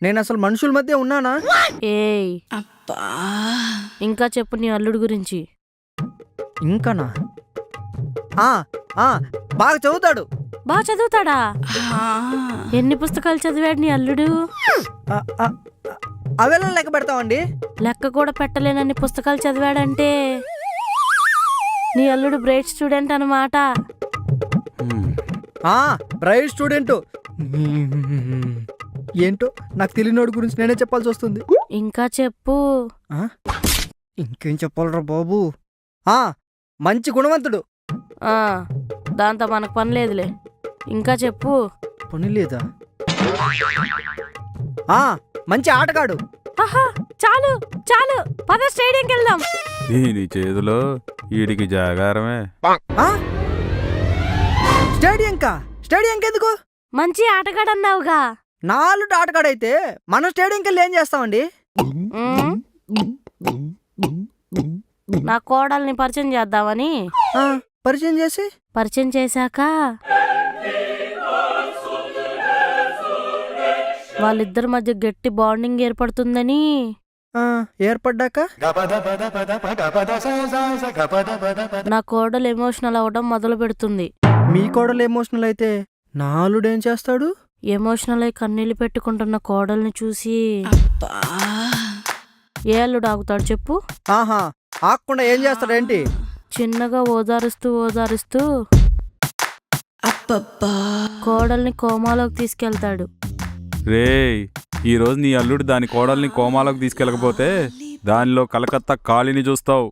నేను అసలు మనుషుల మధ్య ఉన్నానా? ఏయ్ అబ్బా ఇంకా చెప్పు నీ అల్లుడు గురించి. ఇంకానా? ఆ, ఆ, బాగా చదువుతాడు. బాగా చదువుతాడా? ఆ, ఎన్ని పుస్తకాలు చదివాడు నీ అల్లుడు? ఆ, ఆ, అవేలా లెక్క పెడతామండి? లెక్క కూడా పెట్టలేనన్ని పుస్తకాలు చదివాడంటే నీ అల్లుడు బ్రైట్ స్టూడెంట్ అన్నమాట. Bright student. ఏంటో నాకు తెలియనోడి గురించి నేనే చెప్పాల్సి వస్తుంది. ఇంకా చెప్పు. ఇంకేం చెప్పాలరా బాబు? మంచి గుణవంతుడు. ఆ దాంతో మనకు పని లేదులే. ఇంకా చెప్పు. పని లేదా? మంచి ఆటగాడు. ఆహా చాలు చాలు, పద స్టేడియంకి వెళ్దాం. దీని చేతిలో వీడికి జాగారమే. స్టేడియంకి ఎందుకు? మంచి ఆటగాడు అన్నావుగా. 4 ఆటగాడైతే మనం స్టేడియంకి వెళ్ళి ఏం చేస్తామండి? నా కోడల్ని పరిచయం చేద్దామని. పరిచయం చేసి పరిచయం చేశాక వాళ్ళిద్దరి మధ్య గట్టి బాండింగ్ ఏర్పడుతుందని. ఏర్పడ్డాక నా కోడలు ఎమోషనల్ అవ్వడం మొదలు పెడుతుంది. మీ కోడలు ఎమోషనల్ అయితే నా అల్లుడు ఏం చేస్తాడు? ఎమోషనల్ అయి కన్నీళ్లు పెట్టుకుంటున్న కోడల్ని చూసి అబ్బా ఏ అల్లుడు ఆగుతాడు చెప్పు? ఆగకుండా ఏం చేస్తాడేంటి? చిన్నగా ఓదారుస్తూ ఓదారుస్తూ అబ్బబ్బా కోడల్ని కోమాలోకి తీసుకెళ్తాడు. రేయ్, ఈరోజు నీ అల్లుడు దాని కోడల్ని కోమాలోకి తీసుకెళ్ళకపోతే దానిలో కలకత్తా కాళీని చూస్తావు.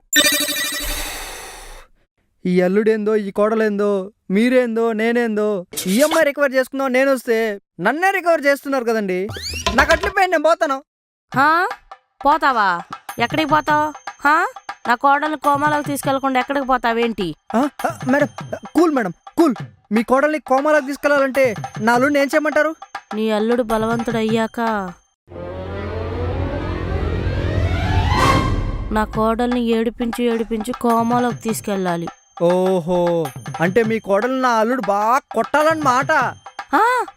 ఈ అల్లుడేందో, ఈ కోడలేందో, మీరేందో, నేనేందో. ఈ అమ్మాయి రికవర్ చేసుకుందాం నేను వస్తే నన్నే రికవర్ చేస్తున్నారు కదండి. నాకు అట్లిపోయింది, నేను పోతాను. పోతావా? ఎక్కడికి పోతావు? నా కోడల్ని కోమాలోకి తీసుకెళ్లకుండా ఎక్కడికి పోతావేంటి? Madam cool. మీ కోడల్ని కోమాలోకి తీసుకెళ్లాలంటే నా అల్లుడిని ఏం చేయమంటారు? నీ అల్లుడు బలవంతుడు అయ్యాక నా కోడల్ని ఏడిపించి కోమాలోకి తీసుకెళ్ళాలి. ఓహో, అంటే మీ కోడల్ని నా అల్లుడు బాగా కొట్టాలన్నమాట.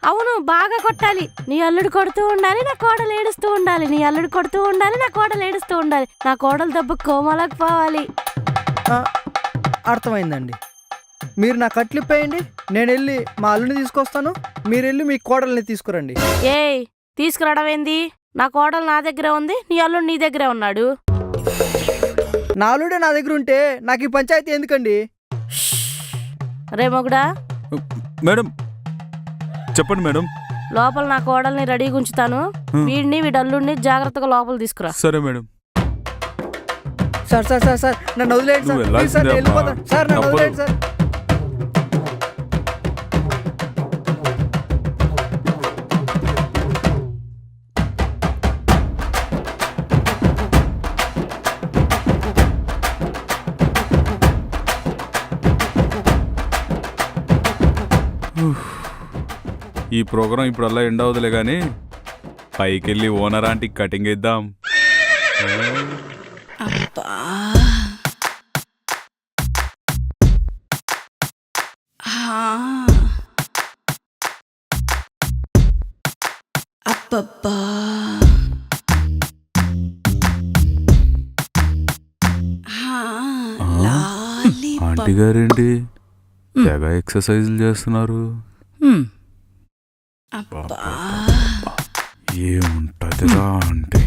అవును, బాగా కొట్టాలి. నీ అల్లుడు కొడుతూ ఉండాలి, నా కోడలు ఏడుస్తూ ఉండాలి. నీ అల్లుడు కొడుతూ ఉండాలి, నా కోడలు ఏడుస్తూ ఉండాలి. నా కోడలు దెబ్బ కోమాలోకి పోవాలి. అర్థమైందండి. మీరు నా కట్లిప్పేయండి, నేను వెళ్ళి మా అల్లుడిని తీసుకొస్తాను. మీరు వెళ్ళి మీ కోడల్ని తీసుకురండి. ఏయ్, తీసుకురావడం ఏంది? నా కోడలు నా దగ్గరే ఉంది, నీ అల్లుడు నీ దగ్గరే ఉన్నాడు. నా అల్లుడే నా దగ్గర ఉంటే నాకు ఈ పంచాయతీ ఎందుకండి? రే మొగుడా. మేడం చెప్పండి మేడం. లోపల నా కోడల్ని రెడీగా ఉంచుతాను. వీడిని వీడల్లుడిని జాగ్రత్తగా లోపల తీసుకురా. సరే మేడం. సార్ నన్ను వదిలేయండి సార్. ప్లీజ్ సార్, నేను వెళ్ళిపోతాను సార్, నన్ను వదిలేయండి సార్. ఈ ప్రోగ్రాం ఇప్పుడు అలా ఎండ్ అవుతులే కానీ పైకెళ్ళి ఓనర్ ఆంటీకి కటింగ్ ఇద్దాం. అబ్బా అబ్బబ్బా ఆంటీ గారేంటి తెగ ఎక్సర్సైజులు చేస్తున్నారు? ఏముంటదిరా అంటే